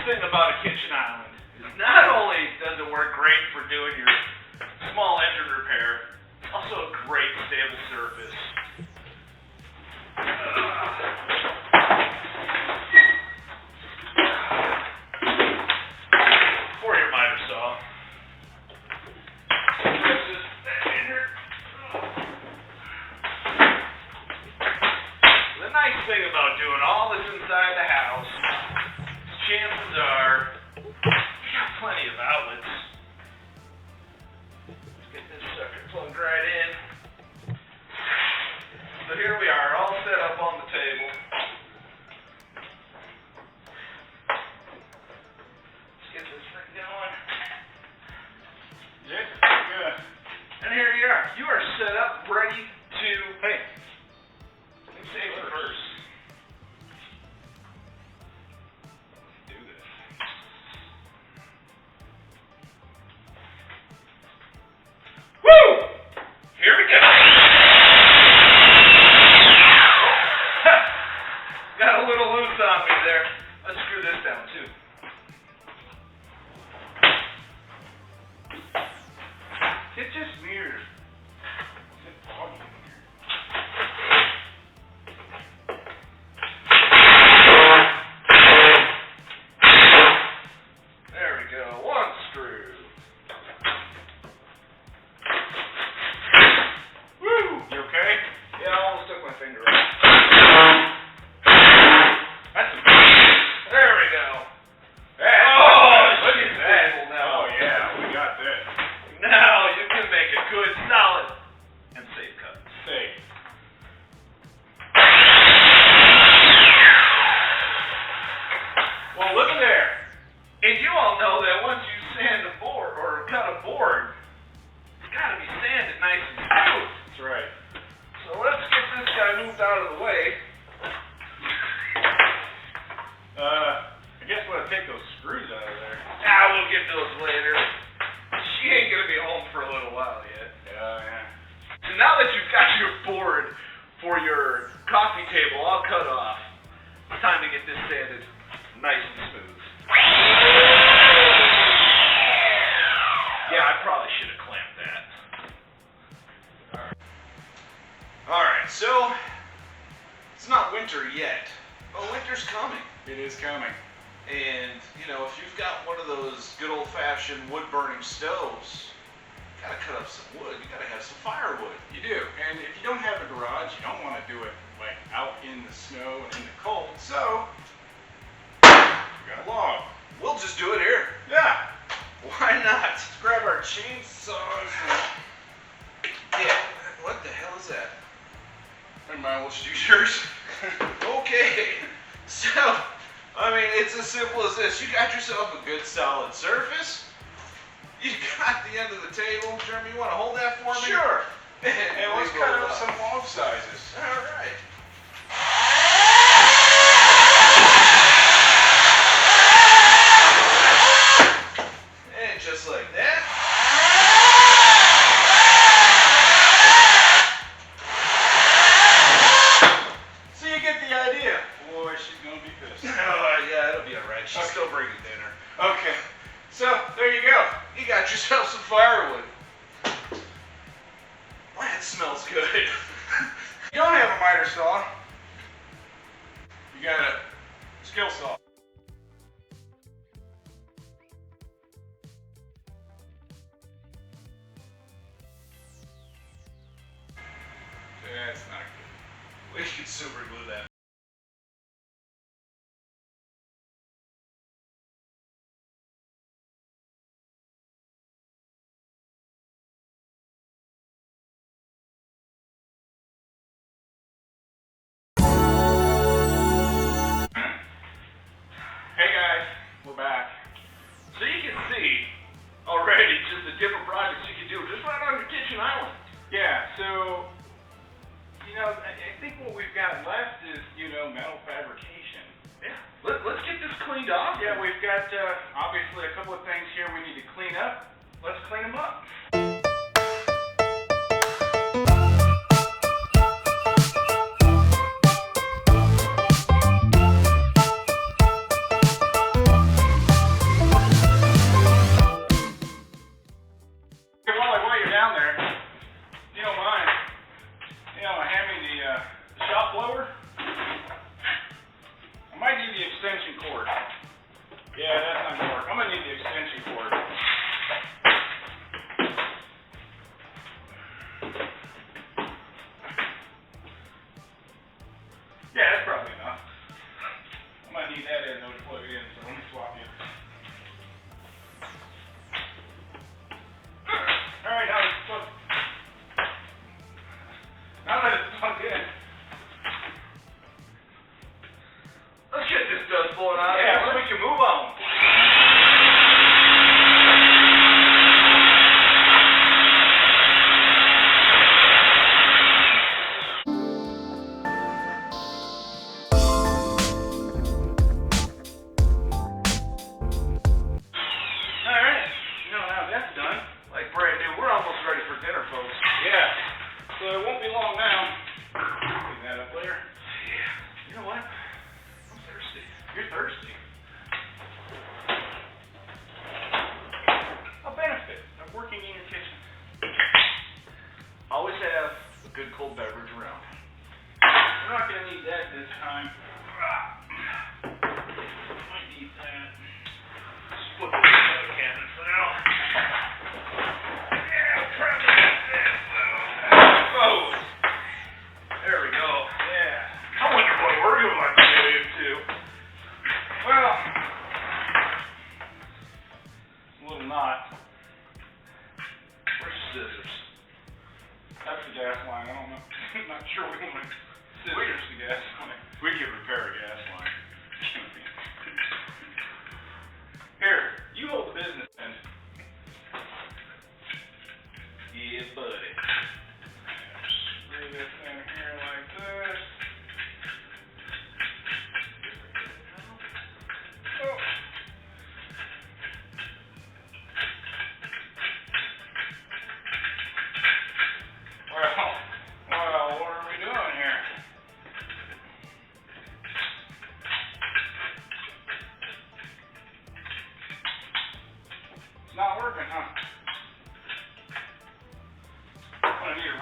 thing about a kitchen island is not only does it work great for doing your small engine repair, it's also a great stable surface. For your miter saw. The nice thing about doing all this inside the house, chances are you got plenty of outlets. Let's get this sucker plugged right in. So here we are, all set up on the table. Let's get this thing going. Yeah, good. And here you are. You are set up, ready to, hey, safety first. Let's do this. Woo! Here we go. Got a little loose on me there. Let's screw this down too. It just mirrors. Is it foggy in here? There we go. One screw. Woo! You okay? Yeah, I almost took my finger out. That's a There we go. Hey, Look at that. Oh yeah, we got this. Now you can make a good, solid, and safe cut. Safe. Well, look there. And you all know that once you sand a board or cut a board, it's got to be sanded nice and smooth. That's right. So let's get this guy moved out of the way. I guess we'll take those screws out of there. We'll get those later. She ain't gonna be home for a little while yet. Yeah. So now that you've got your board for your coffee table all cut off, it's time to get this sanded nice and smooth. Yeah, I probably should have clamped that. Alright, so it's not winter yet, but winter's coming. It is coming. And, you know, if you've got one of those good old-fashioned wood-burning stoves, you gotta cut up some wood. You gotta have some firewood. You do. And if you don't have a garage, you don't want to do it like out in the snow and in the cold. So, we got a log. We'll just do it here. Yeah. Why not? Let's grab our chainsaws. Yeah. What the hell is that? Never mind, we'll just use yours. Okay. So, I mean, it's as simple as this. You got yourself a good solid surface. You got the end of the table. Jeremy, you want to hold that for me? Sure. And And let's cut up some log sizes. All right. And just like that. So you get the idea. Boy, she's gonna be pissed. Oh, yeah, it'll be all right. She's Okay. still bringing dinner. Okay. So there you go. You got yourself some firewood. That smells good. You don't have a miter saw. You got a skill saw. That's not good. We could super glue that. Hey guys, we're back. So you can see already just the different projects you can do just right on your kitchen island. Yeah, so, you know, I think what we've got left is, you know, metal fabrication. Yeah. Let's get this cleaned off. Yeah, we've got, obviously a couple of things here we need to clean up. Let's clean them up. that in though to plug it in, so let me swap you. Alright, now it's plugged. Now that it's plugged in. Let's get this dust blowing out. Yeah, so we can move on. So it won't be long now. Clean that up later. Yeah. You know what? I'm thirsty. You're thirsty. A benefit of working in your kitchen. Always have a good cold beverage around. We're not going to need that this time. Might need that. Split this out of the cabinet for now. Yeah, try to get this. Oh, there we go. Yeah. I wonder what we're going to get into. Well, a little knot. Where's the scissors? That's the gas line. I don't know. I'm not sure we want to scissors the gas line. We can repair a gas line. Here, you hold the business end. Yeah, buddy. Screw this in here like this. Oh. Well, what are we doing here? It's not working, huh? I'm gonna need a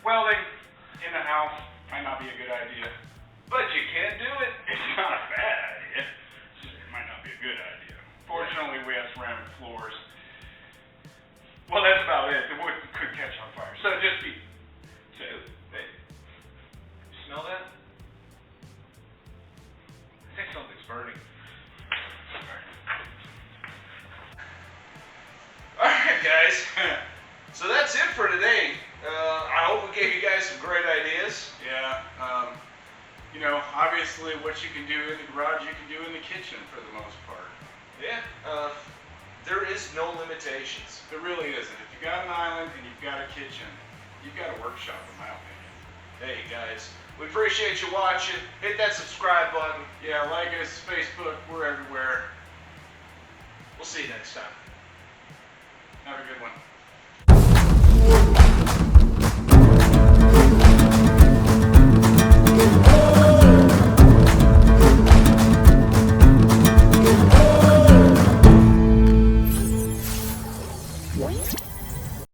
welding in the house might not be a good idea. But you can't do it. It's not a bad idea. It might not be a good idea. Fortunately, we have ceramic floors. Well, that's about it. The wood could catch on fire. So just be... Hey, you smell that? I think something's burning. Alright, guys. So that's it for today. I hope we gave you guys some great ideas. Yeah. You know, obviously what you can do in the garage, you can do in the kitchen for the most part. Yeah. There is no limitations. There really isn't. If you got an island and you've got a kitchen, you've got a workshop, in my opinion. Hey, guys. We appreciate you watching. Hit that subscribe button. Yeah, like us, Facebook, we're everywhere. We'll see you next time. Have a good one.